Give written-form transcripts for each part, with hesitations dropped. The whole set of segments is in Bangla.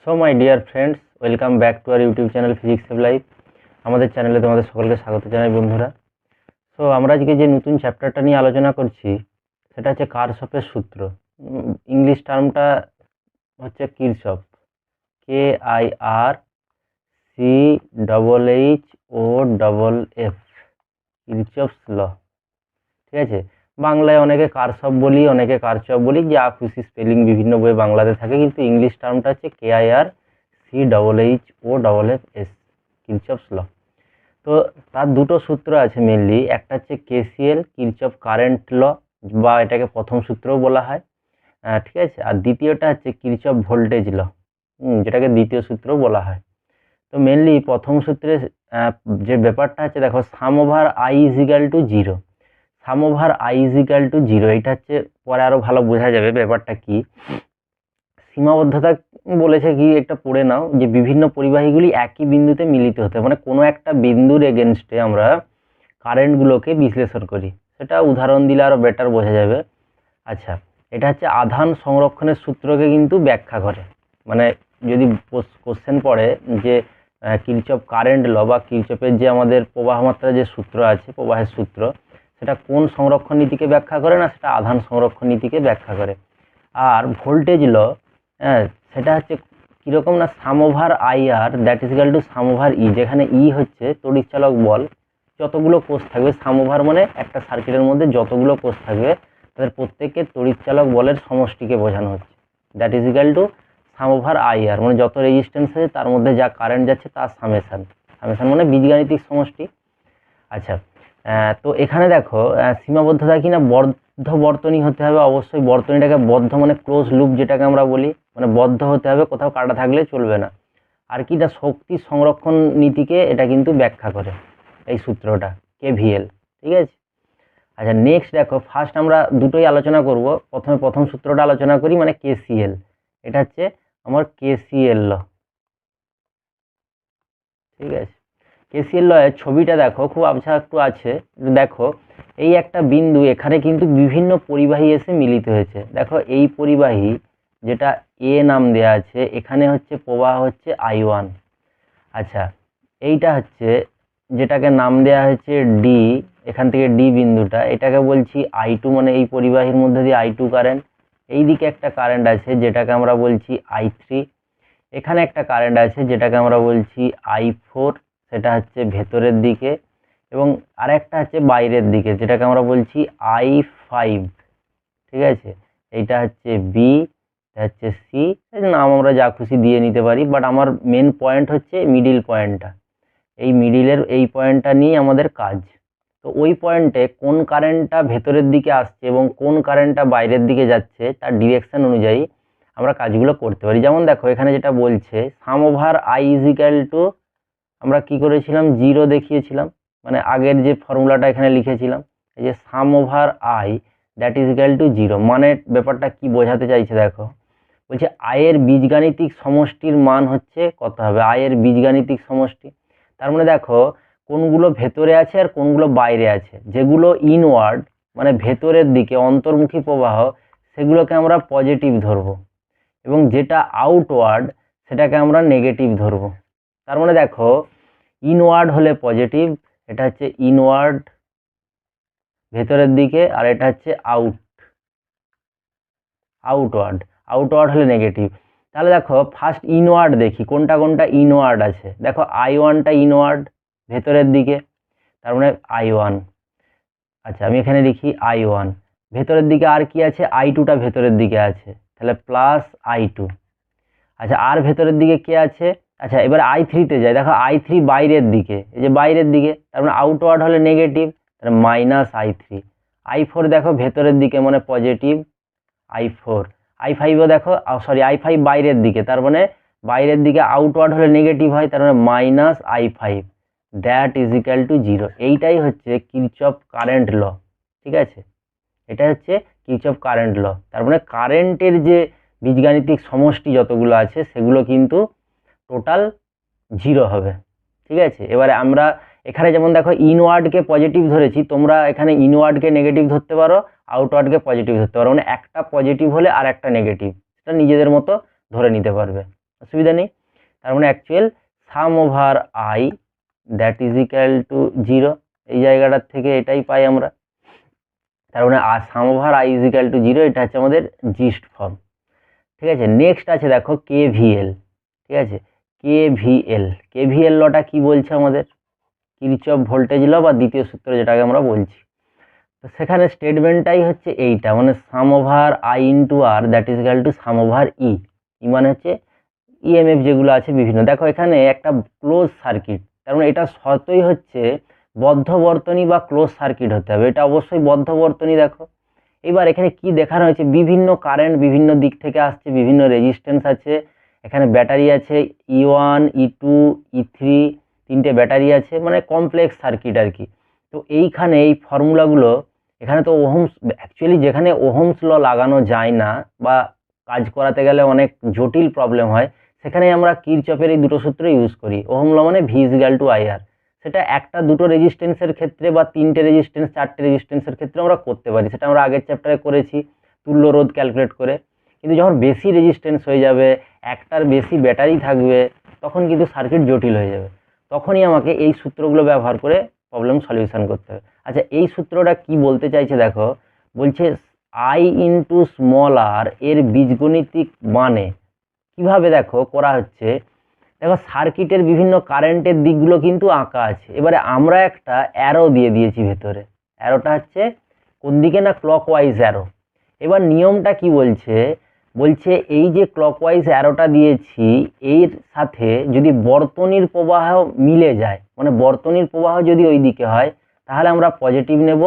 So my dear friends, welcome back to our YouTube channel physics of life. আমাদের চ্যানেলে তোমাদের সকলকে স্বাগত জানাই বন্ধুরা। সো আমরা আজকে যে নতুন চ্যাপ্টারটা নিয়ে আলোচনা করছি সেটা হচ্ছে কারশফের সূত্র। ইংলিশ টার্মটা হচ্ছে কিরশফ, KIRCHHO কিরশফস ল। ঠিক আছে, বাংলায় অনেকে কারশফ বলি, অনেকে কারচফ বলি, যা খুশি স্পেলিং বিভিন্ন বই বাংলাতে থাকে, কিন্তু ইংলিশ টার্মটা হচ্ছে KIRCHHOFF কিরশফস ল। তো তার দুটো সূত্র আছে মেনলি, একটা হচ্ছে KCL কিরশফ কারেন্ট ল, বা এটাকে প্রথম সূত্রও বলা হয়, ঠিক আছে। আর দ্বিতীয়টা হচ্ছে কিরশফ ভোল্টেজ ল, যেটাকে দ্বিতীয় সূত্রও বলা হয়। তো মেনলি প্রথম সূত্রে যে ব্যাপারটা হচ্ছে, দেখো sum over I is equal to zero, sum over I is equal to zero, এটা হচ্ছে পরে আরো ভালো বোঝা যাবে ব্যাপারটা কি। সীমাবদ্ধতা বলেছে কি, একটা পড়ে নাও, যে বিভিন্ন পরিবাহীগুলি একই বিন্দুতে মিলিত হতে, মানে কোনো একটা বিন্দুর এগেনস্টে আমরা কারেন্টগুলোকে বিশ্লেষণ করি। সেটা উদাহরণ দিলে আরো বেটার বোঝা যাবে। আচ্ছা, এটা হচ্ছে আধান সংরক্ষণের সূত্রকে কিন্তু ব্যাখ্যা করে। মানে যদি কোশ্চেন পড়ে যে কিরশফ কারেন্ট ল বা কিরশফের যে আমাদের প্রবাহ মাত্রার যে সূত্র আছে, প্রবাহের সূত্র, সেটা কোন সংরক্ষণ নীতিকে ব্যাখ্যা করে, না সেটা আধান সংরক্ষণ নীতিকে ব্যাখ্যা করে। আর ভোল্টেজ ল, সেটা হচ্ছে কীরকম, না sum over I R that is equal to sum over E, যেখানে ই হচ্ছে তড়িৎচালক বল, যতগুলো কোষ থাকবে, সাম ওভার মানে একটা সার্কিটের মধ্যে যতগুলো কোষ থাকবে তাদের প্রত্যেকের তড়িৎচালক বলের সমষ্টিকে বোঝানো হচ্ছে। That is equal to sum over I R, মানে যত রেজিস্ট্যান্স আছে তার মধ্যে যা কারেন্ট যাচ্ছে তার সামেশান, সামেশান মানে বীজগাণিতিক সমষ্টি। আচ্ছা, তো এখানে দেখো সীমাবদ্ধতা কিনা বদ্ধ বর্তনী হতে হবে, অবশ্যই বর্তনীটাকে বদ্ধ মানে ক্লোজ লুপ যেটাকে আমরা বলি, মানে বদ্ধ হতে হবে, কোথাও কাটা থাকলে চলবে না। আর কি, এটা শক্তি সংরক্ষণ নীতিকে এটা কিন্তু ব্যাখ্যা করে এই সূত্রটা, KVL। ঠিক আছে। আচ্ছা, নেক্সট দেখো, ফার্স্ট আমরা দুটোই আলোচনা করব। প্রথমে প্রথম সূত্রটা আলোচনা করি, মানে KCL। এটা হচ্ছে আমার KCL ল। ঠিক আছে, KCL লয়ের ছবিটা দেখো, খুব আবছা একটু আছে, দেখো এই একটা বিন্দু, এখানে কিন্তু বিভিন্ন পরিবাহী এসে মিলিত হয়েছে। দেখো এই পরিবাহী যেটা এ নাম দেয়া আছে, এখানে হচ্ছে প্রবাহ হচ্ছে I1। আচ্ছা, এইটা হচ্ছে যেটাকে নাম দেয়া হয়েছে ডি, এখান থেকে ডি বিন্দুটা, এটাকে বলছি I2, মানে এই পরিবাহীর মধ্যে দিয়ে I2 কারেন্ট। এই দিকে একটা কারেন্ট আছে যেটাকে আমরা বলছি I3, এখানে একটা কারেন্ট আছে যেটাকে আমরা বলছি I4, সেটা হচ্ছে ভেতরের দিকে, এবং আরেকটা হচ্ছে বাইরের দিকে যেটাকে আমরা বলছি I5। ঠিক আছে, এইটা হচ্ছে বি, এটা হচ্ছে সি, নাম আমরা যা খুশি দিয়ে নিতে পারি, বাট আমার মেন পয়েন্ট হচ্ছে মিডিল পয়েন্টটা। এই মিডিলের এই পয়েন্টটা নিয়ে আমাদের কাজ। তো ওই পয়েন্টে কোন কারেন্টটা ভেতরের দিকে আসছে এবং কোন কারেন্টটা বাইরের দিকে যাচ্ছে তার ডিরেকশন অনুযায়ী আমরা কাজগুলো করতে পারি। যেমন দেখো এখানে যেটা বলছে sum over I is equal to, আমরা কি করেছিলাম, জিরো দেখিয়েছিলাম, মানে আগের যে ফর্মুলাটা এখানে লিখেছিলাম, এই যে sum over I that is equal to zero, মানে ব্যাপারটা কি বোঝাতে চাইছে দেখো, বলছে আয়ের বীজগাণিতিক সমষ্টির মান হচ্ছে কত হবে, আয়ের বীজগাণিতিক সমষ্টি। তার মানে দেখো কোনগুলো ভেতরে আছে আর কোনগুলো বাইরে আছে, যেগুলো ইনওয়ার্ড মানে ভেতরের দিকে অন্তর্মুখী প্রবাহ, সেগুলোকে আমরা পজিটিভ ধরবো, এবং যেটা আউটওয়ার্ড সেটাকে আমরা নেগেটিভ ধরবো। তার মানে দেখো ইনওয়ার্ড হলে পজিটিভ, এটা হচ্ছে ইনওয়ার্ড ভেতরের দিকে, আর এটা হচ্ছে আউটওয়ার্ড, আউটওয়ার্ড হলে নেগেটিভ। তাহলে দেখো ফার্স্ট ইনওয়ার্ড দেখি কোনটা কোনটা ইনওয়ার্ড আছে। দেখো I1টা ইনওয়ার্ড ভেতরের দিকে, তার মানে I1। আচ্ছা, আমি এখানে লিখি I1 ভেতরের দিকে। আর কি আছে, I2টা ভেতরের দিকে আছে, তাহলে প্লাস I2। আচ্ছা, আর ভেতরের দিকে কে আছে, আচ্ছা এবার I3তে যাই, দেখো I3 বাইরের দিকে, এই যে বাইরের দিকে, তার মানে আউটওয়ার্ড হলে নেগেটিভ, তাহলে মাইনাস I3। I4 দেখো ভেতরের দিকে মানে পজিটিভ, I4। I5ও দেখো, সরি I5 বাইরের দিকে, তার মানে বাইরের দিকে আউটওয়ার্ড হলে নেগেটিভ হয়, তার মানে minus I5, that is equal to zero. এইটাই হচ্ছে কিরচফ কারেন্ট ল। ঠিক আছে, এটা হচ্ছে কিরচফ কারেন্ট ল। তার মানে কারেন্টের যে বীজগাণিতিক সমষ্টি যতগুলো আছে সেগুলো কিন্তু টোটাল জিরো হবে। ঠিক আছে, এবারে আমরা এখানে যেমন দেখো ইনওয়ার্ডকে পজিটিভ ধরেছি, তোমরা এখানে ইনওয়ার্ডকে নেগেটিভ ধরতে পারো, আউটওয়ার্ডকে পজিটিভ ধরতে পারো, মানে একটা পজিটিভ হলে আর একটা নেগেটিভ, সেটা নিজেদের মতো ধরে নিতে পারবে। অসুবিধা নেই। তার মানে actual sum over I that is equal to 0, এই জায়গাটার থেকে এটাই পাই আমরা। তার মানে sum over I is equal to 0, এটা হচ্ছে আমাদের জিস্ট ফর্ম। ঠিক আছে, নেক্সট আছে দেখো কেভিএল। ঠিক আছে, কেভিএল লটা কি বলছে আমাদের, কিরচফ ভোল্টেজ ল বা দ্বিতীয় সূত্র যেটাকে আমরা বলছি। তো সেখানে স্টেটমেন্টটাই হচ্ছে এইটা, মানে sum over I into R that is equal to sum over E. মানে হচ্ছে ইএমএফ যেগুলো আছে বিভিন্ন, দেখো এখানে একটা ক্লোজ সার্কিট, তার মানে এটা শর্তই হচ্ছে বদ্ধ বর্তনী বা ক্লোজ সার্কিট হতে হবে, এটা অবশ্যই বদ্ধ বর্তনী। দেখো এবার এখানে কি দেখানো হয়েছে, বিভিন্ন কারেন্ট বিভিন্ন দিক থেকে আসছে, বিভিন্ন রেজিস্ট্যান্স আছে, এখানে ব্যাটারি আছে E1 E2 E3, তিনটে ব্যাটারি আছে, মানে কমপ্লেক্স সার্কিট আর কি। তো এইখানে এই ফর্মুলাগুলো, এখানে তো ওহমস, অ্যাকচুয়ালি যেখানে ওহমস ল লাগানো যায় না বা কাজ করাতে গেলে অনেক জটিল প্রবলেম হয়, সেখানে আমরা কিরচফের এই দুটো সূত্র ইউজ করি। ওহম ল মানে V is equal two IR, সেটা একটা দুটো রেজিস্ট্যান্সের ক্ষেত্রে বা তিনটে রেজিস্ট্যান্স চারটে রেজিস্ট্যান্সের ক্ষেত্রে আমরা করতে পারি, সেটা আমরা আগের চ্যাপ্টারে করেছি তুল্য রোধ ক্যালকুলেট করে। কিন্তু যখন বেশি রেজিস্ট্যান্স হয়ে যাবে, একটার বেশি ব্যাটারি থাকবে, তখন কিন্তু সার্কিট জটিল হয়ে যাবে, তখনই আমাকে এই সূত্রগুলো ব্যবহার করে প্রবলেম সলিউশন করতে হবে। আচ্ছা, এই সূত্রটা কি বলতে চাইছে দেখো, বলছে আই ইন্টু স্মল আর এর বীজগণিতিক মানে কিভাবে দেখো করা হচ্ছে। দেখো সার্কিটের বিভিন্ন কারেন্টের দিকগুলো কিন্তু আঁকা আছে, এবারে আমরা একটা অ্যারো দিয়ে দিয়েছি ভেতরে, অ্যারোটা হচ্ছে কোন দিকে না ক্লকওয়াইজ অ্যারো। এবার নিয়মটা কি বলছে, বলছে এই যে ক্লকওয়াইজ অ্যারোটা দিয়েছি এর সাথে যদি বর্তনীর প্রবাহ মিলে যায়, মানে বর্তনীর প্রবাহ যদি ওই দিকে হয় তাহলে আমরা পজিটিভ নেব,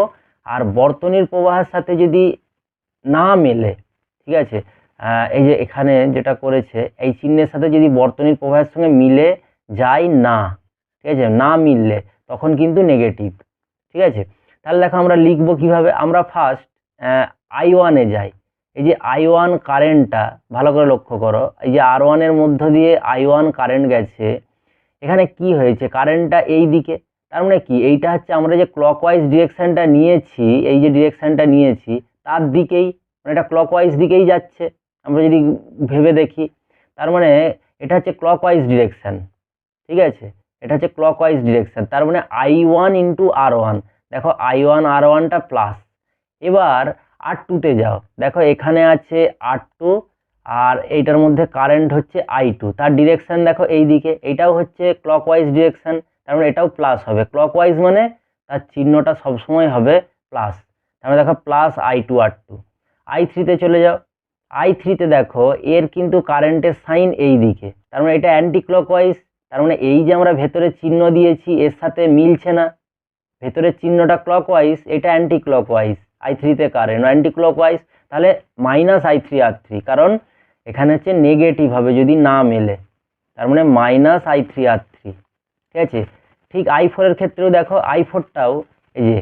আর বর্তনীর প্রবাহের সাথে যদি না মেলে, ঠিক আছে, এই যে এখানে যেটা করেছে এই চিহ্নের সাথে যদি বর্তনীর প্রবাহের সঙ্গে মিলে যায় না, ঠিক আছে, না মিললে তখন কিন্তু নেগেটিভ। ঠিক আছে, তাহলে দেখো আমরা লিখবো কিভাবে, আমরা ফার্স্ট I1 এ যাই। এই যে I1 কারেন্টটা ভালো করে লক্ষ্য করো, এই যে R1 এর মধ্য দিয়ে I1 কারেন্ট গেছে, এখানে কি হয়েছে, কারেন্টটা এই দিকে, তার মানে কি এইটা হচ্ছে আমরা যে ক্লকওয়াইজ ডিরেকশনটা নিয়েছি, এই যে ডিরেকশনটা নিয়েছি তার দিকেই, মানে এটা ক্লকওয়াইজ দিকেই যাচ্ছে আমরা যদি ভেবে দেখি, তার মানে এটা হচ্ছে ক্লকওয়াইজ ডিরেকশন। ঠিক আছে, এটা হচ্ছে ক্লকওয়াইজ ডিরেকশন, তার মানে I1 ইন্টু R1, দেখো I1 R1টা প্লাস। এবার R2তে যাও, দেখো এখানে আছে R2 আর এইটার মধ্যে কারেন্ট হচ্ছে I2, তার ডিরেকশন দেখো এই দিকে, এইটাও হচ্ছে ক্লকওয়াইজ ডিরেকশন, তার মানে এটাও প্লাস হবে, ক্লকওয়াইজ মানে তার চিহ্নটা সবসময় হবে প্লাস, তার মানে দেখো প্লাস I2 R2। I3তে চলে যাও, I3তে দেখো এর কিন্তু কারেন্টের সাইন এই দিকে, তার মানে এটা অ্যান্টি ক্লকওয়াইজ, তার মানে এই যে আমরা ভেতরে চিহ্ন দিয়েছি এর সাথে মিলছে না, ভেতরের চিহ্নটা ক্লকওয়াইজ, এটা অ্যান্টি ক্লকওয়াইজ, I3তে কারেন্ট অ্যান্টি ক্লকওয়াইজ, তাহলে মাইনাস I3 R3, কারণ এখানে হচ্ছে নেগেটিভ হবে যদি না মেলে, তার মানে মাইনাস I3 R3। ঠিক আছে, ঠিক I4 এর ক্ষেত্রেও দেখো, I4টাও এই যে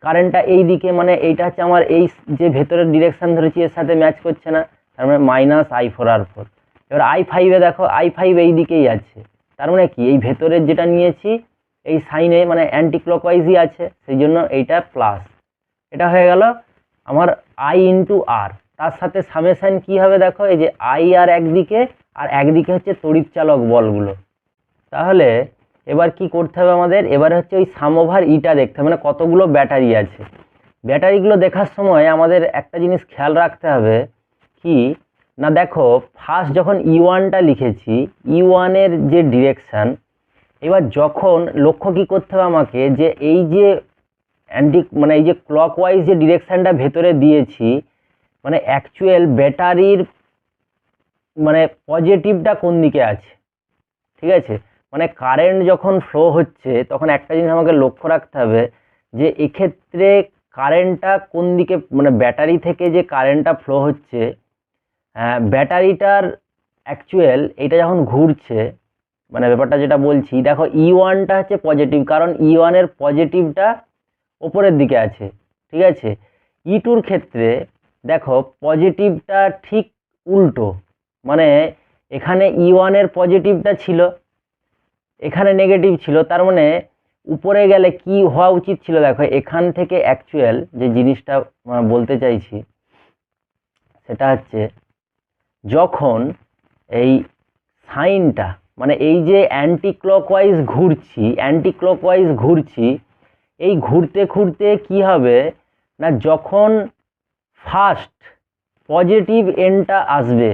কারেন্টটা এই দিকে, মানে এইটা হচ্ছে আমার এই যে ভেতরের ডিরেকশন ধরেছি এর সাথে ম্যাচ করছে না, তার মানে মাইনাস I4 R4। এবার I5-এ দেখো, I5 এই দিকেই আছে, তার মানে কি এই ভেতরের যেটা নিয়েছি এই সাইনে মানে অ্যান্টি ক্লকওয়াইজই আছে, সেই জন্য এইটা প্লাস। এটা হয়ে গেল আমার I ইন্টু আর, তার সাথে সামেশন কি হবে দেখো, এই যে I আর একদিকে, আর একদিকে হচ্ছে তড়িৎ চালক বলগুলো। তাহলে এবার কি করতে হবে আমাদের, এবার হচ্ছে ওই সাম ওভার ইটা দেখতে হবে, মানে কতগুলো ব্যাটারি আছে। ব্যাটারিগুলো দেখার সময় আমাদের একটা জিনিস খেয়াল রাখতে হবে কি না, দেখো ফার্স্ট যখন E1টা লিখেছি, E1 এর যে ডিরেকশন, এবার যখন লক্ষ্য কি করতে হবে আমাকে, যে এই যে অ্যান্টি মানে এই যে ক্লকওয়াইজ যে ডিরেকশনটা ভেতরে দিয়েছি, মানে অ্যাকচুয়াল ব্যাটারির মানে পজিটিভটা কোন দিকে আছে। ঠিক আছে, মানে কারেন্ট যখন ফ্লো হচ্ছে তখন একটা জিনিস আমাকে লক্ষ্য রাখতে হবে যে এক্ষেত্রে কারেন্টটা কোন দিকে, মানে ব্যাটারি থেকে যে কারেন্টটা ফ্লো হচ্ছে, ব্যাটারিটার অ্যাকচুয়াল এটা যখন ঘুরছে, মানে ব্যাপারটা যেটা বলছি, দেখো E1টা হচ্ছে পজিটিভ, কারণ E1 এর পজিটিভটা ওপরের দিকে আছে। ঠিক আছে, E2-র ক্ষেত্রে দেখো পজিটিভটা ঠিক উল্টো, মানে এখানে E1 এর পজিটিভটা ছিল, এখানে নেগেটিভ ছিল, তার মানে উপরে গেলে কি হওয়া উচিত ছিল, দেখো এখান থেকে অ্যাকচুয়াল যে জিনিসটা বলতে চাইছি সেটা হচ্ছে যখন এই সাইনটা মানে এই যে অ্যান্টি ক্লকওয়াইজ ঘুরছি এই ঘুরতে ঘুরতে কি হবে না যখন ফার্স্ট পজিটিভ এন্ডটা আসবে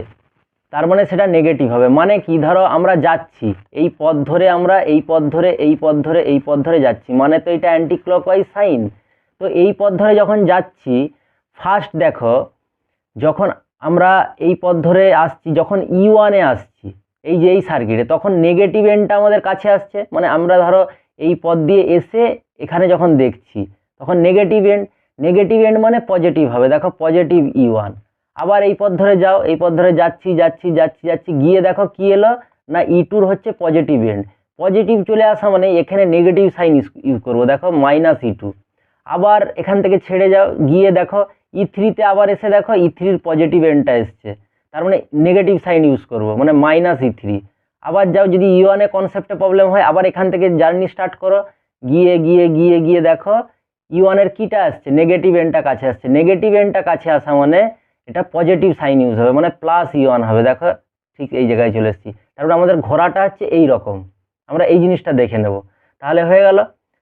তার মানে সেটা নেগেটিভ হবে। মানে কি, ধরো আমরা যাচ্ছি এই পথ ধরে, আমরা এই পথ ধরে এই পথ ধরে এই পথ ধরে যাচ্ছি, মানে তো এটা অ্যান্টি ক্লকওয়াইজ সাইন। তো এই পথ ধরে যখন যাচ্ছি ফার্স্ট দেখো যখন আমরা এই পথ ধরে আসছি, যখন E1-এ আসছি এই যে এই সার্কিটে, তখন নেগেটিভ এন্ডটা আমাদের কাছে আসছে। মানে আমরা ধরো এই পথ দিয়ে এসে এখানে যখন দেখছি তখন নেগেটিভ এন্ড মানে পজিটিভ হবে, দেখো পজিটিভ E1। আবার এই পথ ধরে যাও, এই পথ ধরে যাচ্ছি গিয়ে দেখো কি এলো না E2-র হচ্ছে পজিটিভ এন্ড। পজিটিভ চলে আসা মানে এখানে নেগেটিভ সাইন ইউজ করবো, দেখো -E2। আবার এখান থেকে ছেড়ে যাও, গিয়ে দেখো E3-তে আবার এসে দেখো E3-র পজিটিভ এন্ডটা এসছে, তার মানে নেগেটিভ সাইন ইউজ করবো মানে -E3। আবার যাও, যদি E1-এ কনসেপ্টে প্রবলেম হয় আবার এখান থেকে জার্নি স্টার্ট করো, গিয়ে দেখো E1-এর কিটা আসছে, নেগেটিভ এন্ডটা কাছে আসছে। নেগেটিভ এন্ডটা কাছে আসা মানে এটা পজিটিভ সাইন ইউজ হবে, মানে +E1 হবে। দেখো ঠিক এই জায়গায় চলে এসেছি। তারপরে আমাদের ঘোরাটা হচ্ছে এই রকম, আমরা এই জিনিসটা দেখে নেব, তাহলে হয়ে গেল।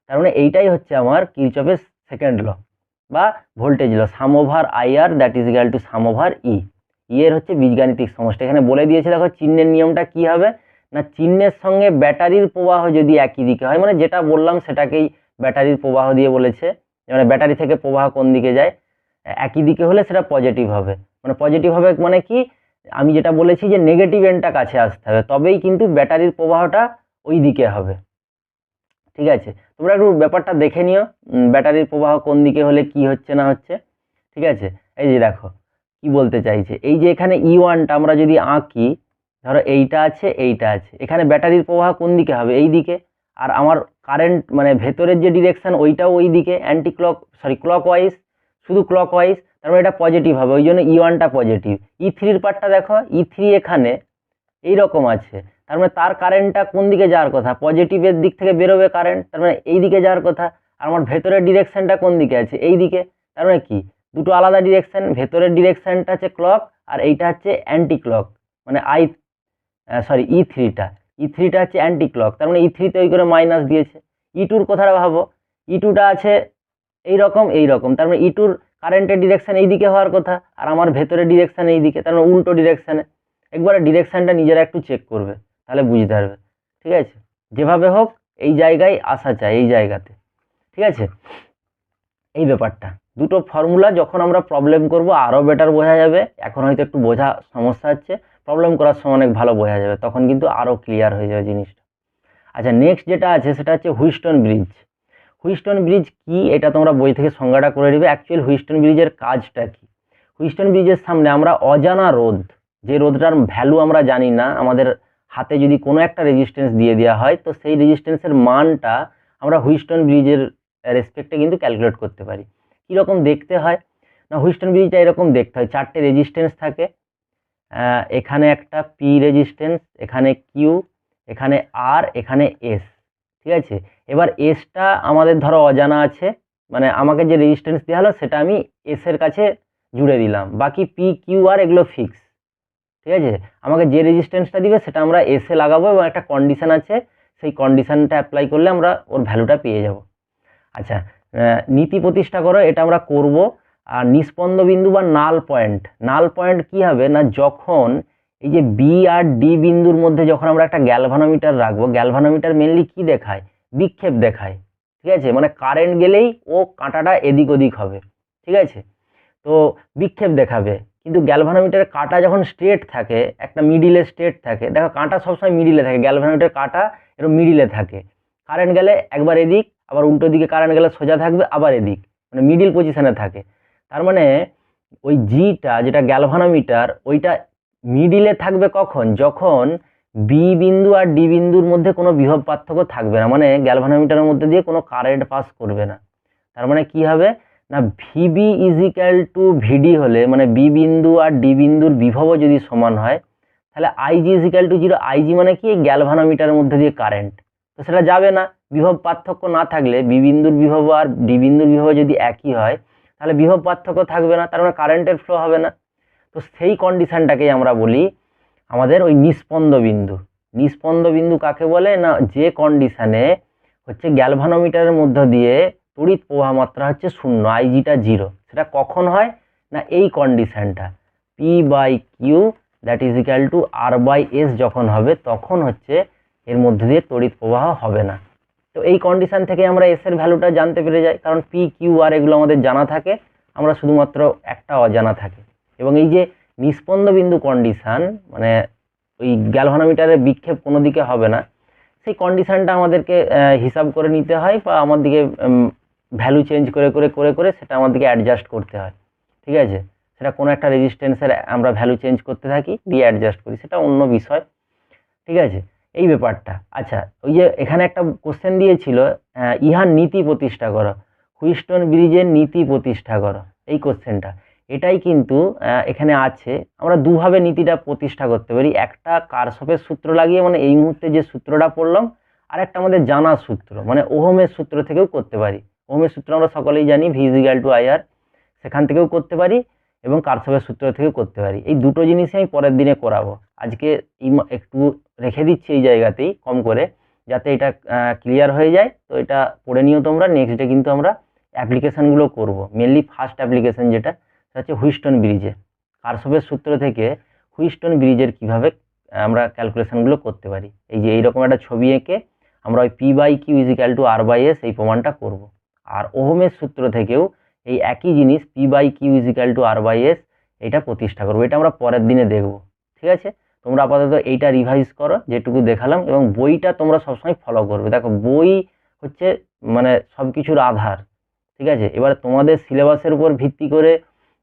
তার মানে এইটাই হচ্ছে আমার কিরচপের সেকেন্ড ল বা voltage law, sum over IR that is equal to sum over E। এর হচ্ছে বীজগাণিতিক সমষ্টি। এখানে বলে দিয়েছে, দেখো চিহ্নের নিয়মটা কি হবে না, চিহ্নের সঙ্গে ব্যাটারির প্রবাহ যদি একই দিকে হয়, মানে যেটা বললাম সেটাকেই ব্যাটারির প্রবাহ দিয়ে বলেছে, মানে ব্যাটারি থেকে প্রবাহ কোন দিকে যায়, একই দিকে হলে সেটা পজিটিভ হবে। মানে পজিটিভ হবে মানে কি, আমি যেটা বলেছি যে নেগেটিভ এন্ডটা কাছে আসতে হবে, তবেই কিন্তু ব্যাটারির প্রবাহটা ওই দিকে হবে। ঠিক আছে, তোমরা একটু ব্যাপারটা দেখে নিও, ব্যাটারির প্রবাহ কোন দিকে হলে কি হচ্ছে না হচ্ছে। ঠিক আছে, এই যে দেখো কি বলতে চাইছে, এই যে এখানে E1টা আমরা যদি আঁকি, ধরো এইটা আছে এইটা আছে, এখানে ব্যাটারির প্রবাহ কোন দিকে হবে, এই দিকে। আর আমার কারেন্ট মানে ভেতরের যে ডিরেকশন ওইটাও ওই দিকে, ক্লকওয়াইজ, শুধু ক্লকওয়াইজ, তার মানে এটা পজিটিভ হবে, ওই জন্য E1টা পজিটিভ। E3-র পার্টটা দেখো, E3 এখানে এই রকম আছে, তার মানে তার কারেন্টটা কোন দিকে যাওয়ার কথা, পজিটিভের দিক থেকে বেরোবে কারেন্ট, তার মানে এই দিকে যাওয়ার কথা। আর আমার ভেতরের ডিরেকশনটা কোন দিকে আছে, এই দিকে। তার মানে কি, দুটো আলাদা ডিরেকশন, ভেতরের ডিরেকশনটা হচ্ছে ক্লক আর এইটা হচ্ছে অ্যান্টি ক্লক, মানে E3টা হচ্ছে অ্যান্টি ক্লক, তার মানে E3-তে ওই করে মাইনাস দিয়েছে। E2-র কথাটা ভাবো, E2টা আছে এইরকম, তার মানে E2-র কারেন্টের ডিরেকশন এই দিকে হওয়ার কথা, আর আমার ভেতরের ডিরেকশন এই দিকে, তার মানে উল্টো ডিরেকশনে। একবারে ডিরেকশনটা নিজেরা একটু চেক করবে, তাহলে বুঝতে পারবে। ঠিক আছে, যেভাবে হোক এই জায়গায় আসা চাই, এই জায়গাতে। ঠিক আছে, এই ব্যাপারটা দুটো ফর্মুলা যখন আমরা প্রবলেম করব আরও বেটার বোঝা যাবে। এখন হয়তো একটু বোঝা সমস্যা হচ্ছে, প্রবলেম করার সময় অনেক ভালো বোঝা যাবে, তখন কিন্তু আরও ক্লিয়ার হয়ে যাবে জিনিসটা। আচ্ছা, নেক্সট যেটা আছে সেটা হচ্ছে হুইস্টন ব্রিজ কি, এটা তোমরা বই থেকে সংজ্ঞাটা করে নেবে। অ্যাকচুয়াল হুইস্টন ব্রিজের কাজটা কি, হুইস্টন ব্রিজের সামনে আমরা অজানা রোধ, যে রোধটার ভ্যালু আমরা জানি না, আমাদের হাতে যদি কোনো একটা রেজিস্ট্যান্স দিয়ে দেওয়া হয় তো সেই রেজিস্ট্যান্সের মানটা আমরা হুইস্টন ব্রিজের রেসপেক্টে কিন্তু ক্যালকুলেট করতে পারি। কীরকম দেখতে হয় না, হুইস্টন ব্রিজটা এরকম দেখতে হয়, 4টে রেজিস্ট্যান্স থাকে, এখানে একটা P রেজিস্ট্যান্স, এখানে Q, এখানে R, এখানে S। ঠিক আছে, এবার এসটা আমাদের ধরো অজানা আছে, মানে আমাকে যে রেজিস্ট্যান্স দেওয়া হলো সেটা আমি এসের কাছে জুড়ে দিলাম, বাকি P, Q, R এগুলো ফিক্স। ঠিক আছে, আমাকে যে রেজিস্ট্যান্সটা দিবে সেটা আমরা এসে লাগাবো এবং একটা কন্ডিশন আছে, সেই কন্ডিশনটা অ্যাপ্লাই করলে আমরা ওর ভ্যালুটা পেয়ে যাব। আচ্ছা, নীতি প্রতিষ্ঠা করো, এটা আমরা করব। আর নিস্পন্দ বিন্দু বা নাল পয়েন্ট কি হবে না, যখন এই যে বি আর ডি বিন্দুর মধ্যে যখন আমরা একটা গ্যালভানোমিটার রাখবো, গ্যালভানোমিটার মেনলি কি দেখায়, বিক্ষেপ দেখায়। ঠিক আছে, মানে কারেন্ট গেলেই ও কাঁটাটা এদিক ওদিক হবে। ঠিক আছে, তো বিক্ষেপ দেখাবে, কিন্তু গ্যালভানোমিটারের কাঁটা যখন স্ট্রেট থাকে, একটা মিডিলে স্ট্রেট থাকে, দেখো কাঁটা সবসময় মিডিলে থাকে, গ্যালভানোমিটারের কাঁটা এরকম মিডিলে থাকে, কারেন্ট গেলে একবার এদিক, আবার উল্টো দিকে কারেন্ট গেলে সোজা থাকবে, আবার এদিক, মানে মিডিল পজিশনে থাকে। তার মানে ওই জিটা যেটা গ্যালভানোমিটার, ওইটা মিডিলে থাকবে কখন, যখন বি বিন্দু আর ডি বিন্দুর মধ্যে কোনো বিভব পার্থক্য থাকবে না, মানে গ্যালভানোমিটারের মধ্যে দিয়ে কোনো কারেন্ট পাস করবে না। তার মানে কি হবে না, ভিবি ইজ ইকুয়াল টু ভিডি হলে, মানে বি বিন্দু আর ডি বিন্দুর বিভবও যদি সমান হয়, তাহলে IG is equal to 0। IG মানে কি, গ্যালভানোমিটারের মধ্যে দিয়ে কারেন্ট, তো সেটা যাবে না। বিভব পার্থক্য না থাকলে, বি বিন্দুর বিভব আর ডি বিন্দুর বিভব যদি একই হয় তাহলে বিভব পার্থক্য থাকবে না, তার মানে কারেন্টের ফ্লো হবে না। তো সেই কন্ডিশনটাকেই আমরা বলি আমাদের ওই নিস্পন্দ বিন্দু কাকে বলে না, যে কন্ডিশানে হচ্ছে গ্যালভানোমিটারের মধ্য দিয়ে তড়িৎ প্রবাহ মাত্রা হচ্ছে 0, আইজিটা 0, সেটা কখন হয় না এই কন্ডিশানটা P/Q that is equal two R/S যখন হবে, তখন হচ্ছে এর মধ্যে দিয়ে তড়িৎ প্রবাহ হবে না। তো এই কন্ডিশান থেকে আমরা এস এর ভ্যালুটা জানতে পেরে যাই, কারণ P, Q, R এগুলো আমাদের জানা থাকে, আমরা শুধুমাত্র একটা অজানা থাকে। এবং এই যে নিস্পন্দ বিন্দু কন্ডিশান, মানে ওই গ্যালভানোমিটারের বিক্ষেপ কোনো দিকে হবে না, সেই কন্ডিশানটা আমাদেরকে হিসাব করে নিতে হয়, বা আমাদেরকে ভ্যালু চেঞ্জ করে করে করে করে সেটা আমাদেরকে অ্যাডজাস্ট করতে হয়। ঠিক আছে, সেটা কোনো একটা রেজিস্ট্যান্সের আমরা ভ্যালু চেঞ্জ করতে থাকি, দিয়ে অ্যাডজাস্ট করি, সেটা অন্য বিষয়। ঠিক আছে, এই ব্যাপারটা। আচ্ছা, ওই যে এখানে একটা কোশ্চেন দিয়েছিল, ইহার নীতি প্রতিষ্ঠা করো, হুইস্টন ব্রিজের নীতি প্রতিষ্ঠা করো, এই কোশ্চেনটা। এটাই কিন্তু এখানে আছে। আমরা দুভাবে নীতিটা প্রতিষ্ঠা করতে পারি, একটা কারশফের সূত্র লাগিয়ে, মানে এই মুহূর্তে যে সূত্রটা পড়লাম, আর একটা আমাদের জানা সূত্র, মানে ওহমের সূত্র থেকেও করতে পারি। ওহমের সূত্র আমরা সকলেই জানি, V = IR, সেখান থেকেও করতে পারি, এবং কারশফের সূত্র থেকেও করতে পারি। এই দুটো জিনিসই আমি পরের দিনে করাবো। আজকে একটু রেখে দিচ্ছি এই জায়গাতেই কম করে, যাতে এটা ক্লিয়ার হয়ে যায়। তো এটা পড়ে নিও তোমরা। নেক্সট ডে কিন্তু আমরা অ্যাপ্লিকেশানগুলো করব। মেনলি ফার্স্ট অ্যাপ্লিকেশান যেটা, সেটা হচ্ছে হুইস্টন ব্রিজে, কারশফের সূত্র থেকে হুইস্টন ব্রিজের কীভাবে আমরা ক্যালকুলেশানগুলো করতে পারি। এই যে এইরকম একটা ছবি এঁকে আমরা ওই P/Q = R/S এই প্রমাণটা করব। আর ওহমের সূত্র থেকেও এই একই জিনিস P/Q = R/S এটা প্রতিষ্ঠা করবো। এটা আমরা পরের দিনে দেখব। ঠিক আছে, তোমরা আপাতত এইটা রিভাইজ করো যেটুকু দেখালাম, এবং বইটা তোমরা সবসময় ফলো করবে। দেখো, বই হচ্ছে মানে সব কিছুর আধার। ঠিক আছে, এবার তোমাদের সিলেবাসের উপর ভিত্তি করে,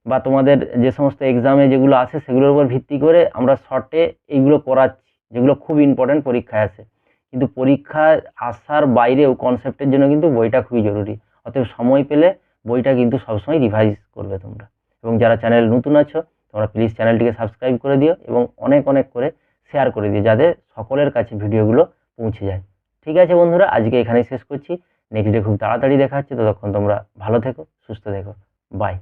বা তোমাদের যে সমস্ত এক্সামে যেগুলো আসে সেগুলোর উপর ভিত্তি করে আমরা শর্টে এইগুলো করাচ্ছি, যেগুলো খুব ইম্পর্ট্যান্ট পরীক্ষায় আসে। কিন্তু পরীক্ষায় আসার বাইরেও কনসেপ্টের জন্য কিন্তু বইটা খুবই জরুরি। অতএব সময় পেলে বইটা কিন্তু সবসময় রিভাইজ করবে তোমরা। এবং যারা চ্যানেল নতুন আছো, তোমরা প্লিজ চ্যানেলটিকে সাবস্ক্রাইব করে দিও, এবং অনেক অনেক করে শেয়ার করে দিও, যাতে সকলের কাছে ভিডিওগুলো পৌঁছে যায়। ঠিক আছে বন্ধুরা, আজকে এখানেই শেষ করছি। নেক্সট ডে খুব তাড়াতাড়ি দেখা হচ্ছে। ততক্ষণ তোমরা ভালো থেকো, সুস্থ থেকো। বাই।